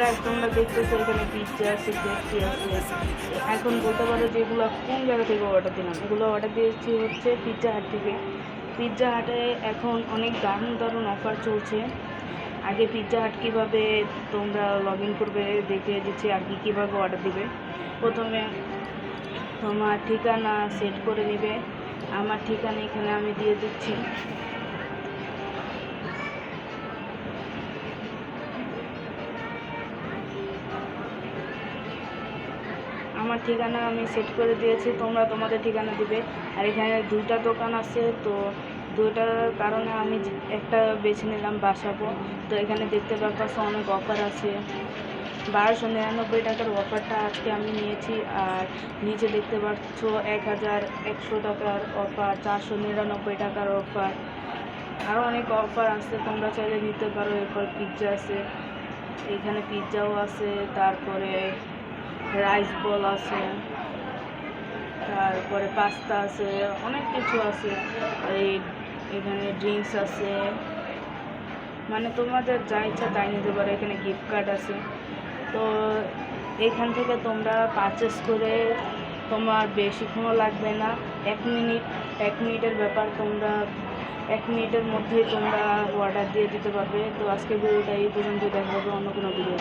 Guys তোমরা দেখতেছো এখানে পিৎজা আছে, পেস্ট্রি আছে। এখন বলতে পারো যে এগুলো কোন জায়গা থেকে অর্ডার দিলাম, এগুলো অর্ডার দিয়েছি হচ্ছে পিৎজা হাট থেকে। পিৎজা হাটে এখন অনেক দারুণ দারুণ অফার চলছে। আগে পিৎজা হাট কীভাবে তোমরা লগ ইন করবে দেখে দিচ্ছি, আর কি কীভাবে অর্ডার দিবে। প্রথমে তোমার ঠিকানা সেট করে নেবে। আমার ঠিকানা এখানে আমি দিয়ে দিচ্ছি। আমার ঠিকানা আমি সেট করে দিয়েছি, তোমরা তোমাদের ঠিকানা দিবে। আর এখানে দুইটা দোকান আছে, তো দুইটার কারণে আমি একটা বেছে নিলাম বাসাবো। তো এখানে দেখতে পাচ্ছ অনেক অফার আছে। 1299 টাকার অফারটা আজকে আমি নিয়েছি। আর নিচে দেখতে পাচ্ছ 1100 টাকার অফার, 499 টাকার অফার, আরও অনেক অফার আছে, তোমরা চাইলে নিতে পারো। এরপর পিৎজা আছে, এখানে পিৎজাও আছে, তারপরে রাইস বল আছে, তারপরে পাস্তা আছে, অনেক কিছু আছে। এখানে ড্রিঙ্কস আছে, মানে তোমাদের যা ইচ্ছা তাই নিতে পারো। এখানে গিফট কার্ড আছে। তো এখান থেকে তোমরা পারচেস করে তোমার বেশিক্ষণও লাগবে না, 1 মিনিটের ব্যাপার। তোমরা 1 মিনিটের মধ্যেই তোমরা অর্ডার দিয়ে দিতে পারবে। তো আজকের ভিডিওটা এই পর্যন্ত, দেখা হবে অন্য কোনো ভিডিও।